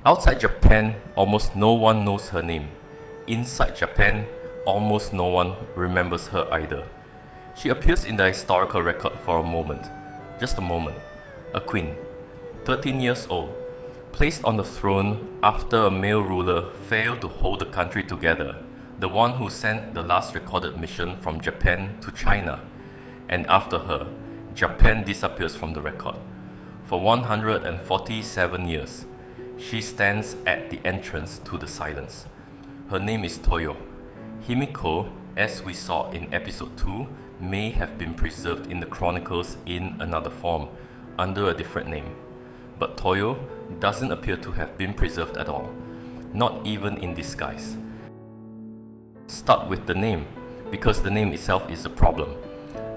Outside Japan, almost no one knows her name. Inside Japan, almost no one remembers her either. She appears in the historical record for a moment, just a moment. A queen, 13 years old, placed on the throne after a male ruler failed to hold the country together, the one who sent the last recorded mission from Japan to China. And after her, Japan disappears from the record. For 147 years, she stands at the entrance to the silence. Her name is Toyo. Himiko, as we saw in episode 2, may have been preserved in the chronicles in another form, under a different name. But Toyo doesn't appear to have been preserved at all, not even in disguise. Start with the name, because the name itself is a problem.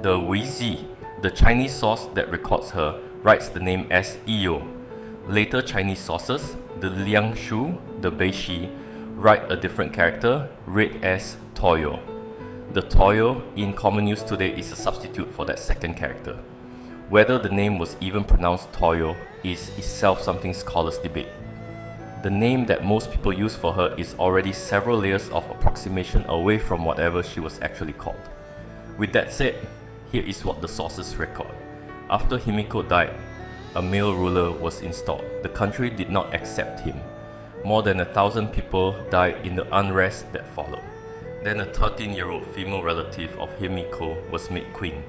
The Weizi, the Chinese source that records her, writes the name as Iyo. Later Chinese sources, the Liangshu, the Beishi, write a different character, read as Toyo. The Toyo in common use today is a substitute for that second character. Whether the name was even pronounced Toyo is itself something scholars debate. The name that most people use for her is already several layers of approximation away from whatever she was actually called. With that said, here is what the sources record. After Himiko died, a male ruler was installed. The country did not accept him. More than 1,000 people died in the unrest that followed. Then a 13-year-old female relative of Himiko was made queen.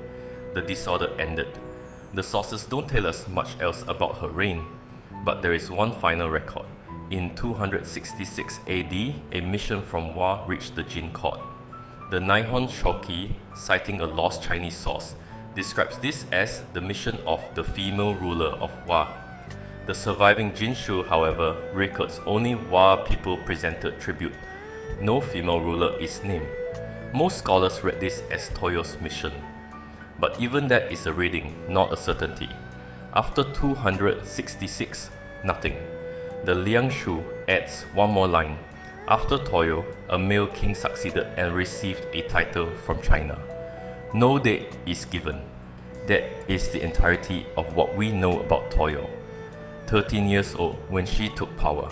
The disorder ended. The sources don't tell us much else about her reign, but there is one final record. In 266 AD, a mission from Wa reached the Jin court. The Nihon Shoki, citing a lost Chinese source, describes this as the mission of the female ruler of Wa. The surviving Jinshu, however, records only Wa people presented tribute. No female ruler is named. Most scholars read this as Toyo's mission. But even that is a reading, not a certainty. After 266, nothing. The Liangshu adds one more line. After Toyo, a male king succeeded and received a title from China. No date is given. That is the entirety of what we know about Toyo. 13 years old when she took power.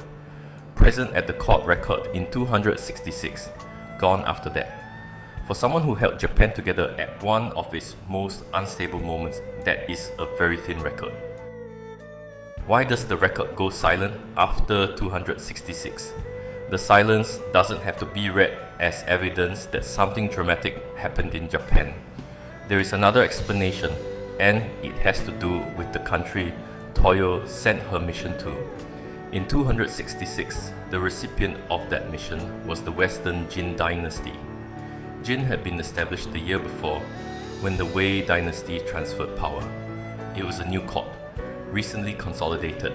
Present at the court record in 266. Gone after that. For someone who held Japan together at one of its most unstable moments, that is a very thin record. Why does the record go silent after 266? The silence doesn't have to be read as evidence that something dramatic happened in Japan. There is another explanation, and it has to do with the country Toyo sent her mission to. In 266, the recipient of that mission was the Western Jin dynasty. Jin had been established the year before, when the Wei dynasty transferred power. It was a new court, recently consolidated,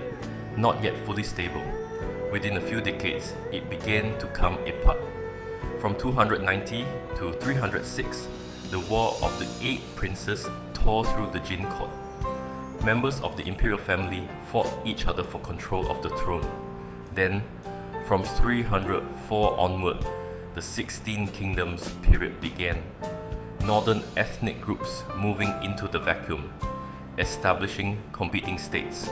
not yet fully stable. Within a few decades, it began to come apart. From 290 to 306, the War of the Eight Princes tore through the Jin court. Members of the imperial family fought each other for control of the throne. Then, from 304 onward, the 16 Kingdoms period began. Northern ethnic groups moving into the vacuum, establishing competing states.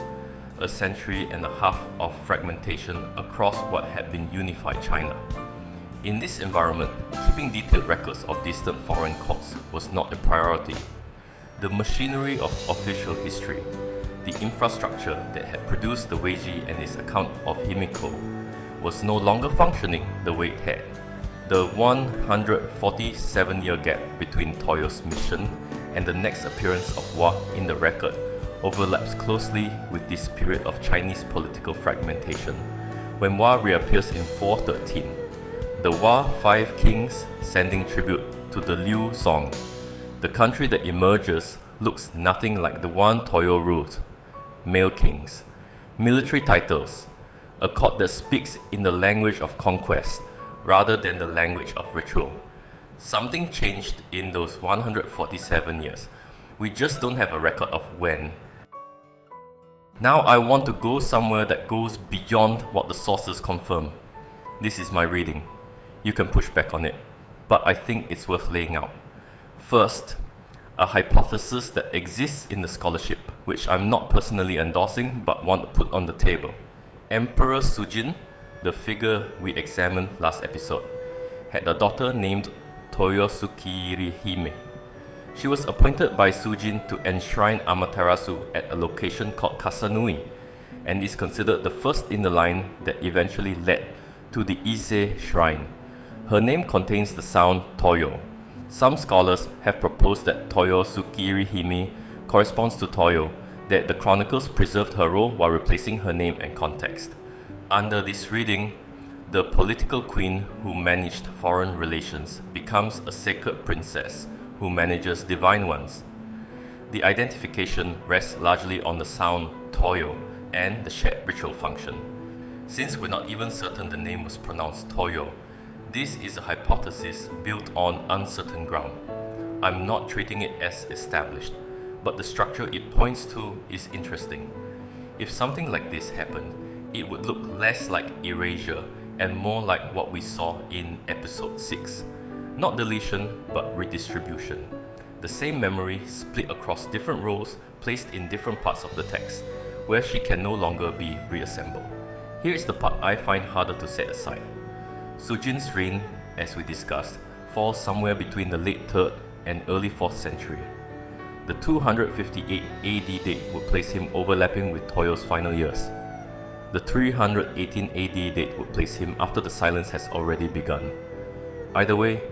A century and a half of fragmentation across what had been unified China. In this environment, keeping detailed records of distant foreign courts was not a priority. The machinery of official history, the infrastructure that had produced the Weiji and its account of Himiko, was no longer functioning the way it had. The 147-year gap between Toyo's mission and the next appearance of Wa in the record overlaps closely with this period of Chinese political fragmentation, when Wa reappears in 413. The Wa Five Kings sending tribute to the Liu Song. The country that emerges looks nothing like the one Toyo ruled. Male kings, military titles, a court that speaks in the language of conquest rather than the language of ritual. Something changed in those 147 years. We just don't have a record of when. Now I want to go somewhere that goes beyond what the sources confirm. This is my reading. You can push back on it, but I think it's worth laying out. First, a hypothesis that exists in the scholarship, which I'm not personally endorsing but want to put on the table. Emperor Sujin, the figure we examined last episode, had a daughter named Toyo Hime. She was appointed by Sujin to enshrine Amaterasu at a location called Kasanui, and is considered the first in the line that eventually led to the Ise shrine. Her name contains the sound Toyo. Some scholars have proposed that Toyo Hime corresponds to Toyo, that the chronicles preserved her role while replacing her name and context. Under this reading, the political queen who managed foreign relations becomes a sacred princess who manages divine ones. The identification rests largely on the sound Toyo and the shared ritual function. Since we're not even certain the name was pronounced Toyo, this is a hypothesis built on uncertain ground. I'm not treating it as established, but the structure it points to is interesting. If something like this happened, it would look less like erasure and more like what we saw in episode 6. Not deletion, but redistribution. The same memory split across different roles placed in different parts of the text, where she can no longer be reassembled. Here is the part I find harder to set aside. Sujin's reign, as we discussed, falls somewhere between the late 3rd and early 4th century. The 258 AD date would place him overlapping with Toyo's final years. The 318 AD date would place him after the silence has already begun. Either way,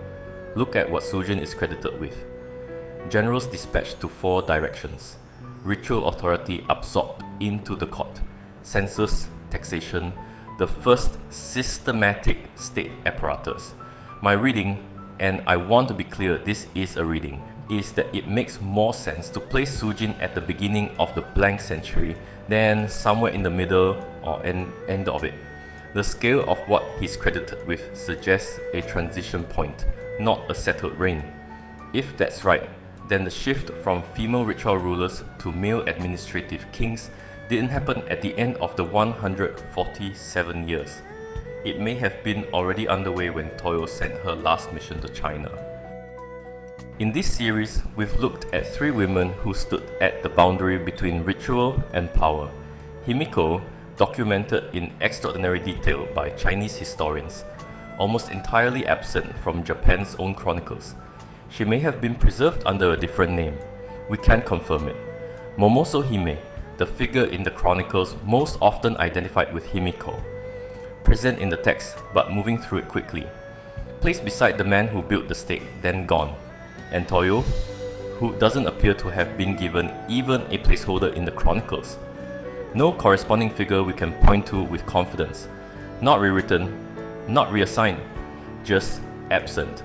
look at what Sujin is credited with. Generals dispatched to 4 directions. Ritual authority absorbed into the court. Census, taxation, the first systematic state apparatus. My reading, and I want to be clear, this is a reading, is that it makes more sense to place Sujin at the beginning of the blank century than somewhere in the middle or end of it. The scale of what he's credited with suggests a transition point, not a settled reign. If that's right, then the shift from female ritual rulers to male administrative kings didn't happen at the end of the 147 years. It may have been already underway when Toyo sent her last mission to China. In this series, we've looked at 3 women who stood at the boundary between ritual and power. Himiko, documented in extraordinary detail by Chinese historians, almost entirely absent from Japan's own chronicles. She may have been preserved under a different name. We can't confirm it. Momoso Hime, the figure in the chronicles most often identified with Himiko, present in the text but moving through it quickly, placed beside the man who built the state, then gone, and Toyo, who doesn't appear to have been given even a placeholder in the chronicles. No corresponding figure we can point to with confidence. Not rewritten, not reassigned, just absent.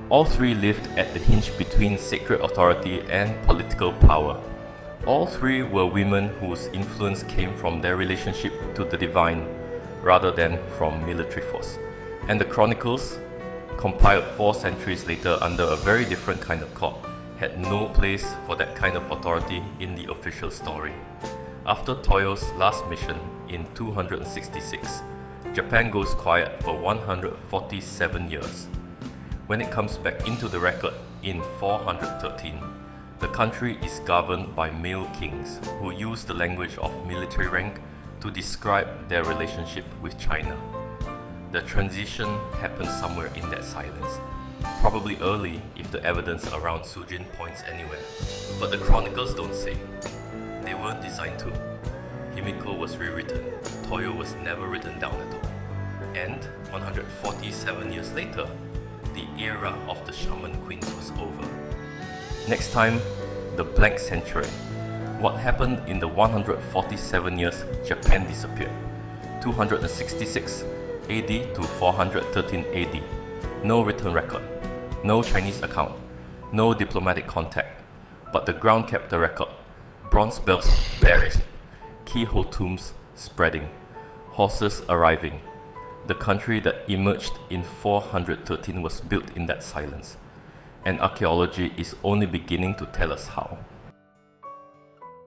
All 3 lived at the hinge between sacred authority and political power. All 3 were women whose influence came from their relationship to the divine rather than from military force. And the chronicles, compiled 4 centuries later under a very different kind of court, had no place for that kind of authority in the official story. After Toyo's last mission in 266, Japan goes quiet for 147 years. When it comes back into the record in 413, the country is governed by male kings who use the language of military rank to describe their relationship with China. The transition happens somewhere in that silence, probably early if the evidence around Sujin points anywhere, but the chronicles don't say. They weren't designed to. Himiko was rewritten, Toyo was never written down at all. And 147 years later, the era of the shaman queens was over. Next time, the blank century. What happened in the 147 years Japan disappeared? 266 AD to 413 AD. No written record, no Chinese account, no diplomatic contact, but the ground kept the record. Bronze bells buried, keyhole tombs spreading, horses arriving. The country that emerged in 413 was built in that silence, and archaeology is only beginning to tell us how.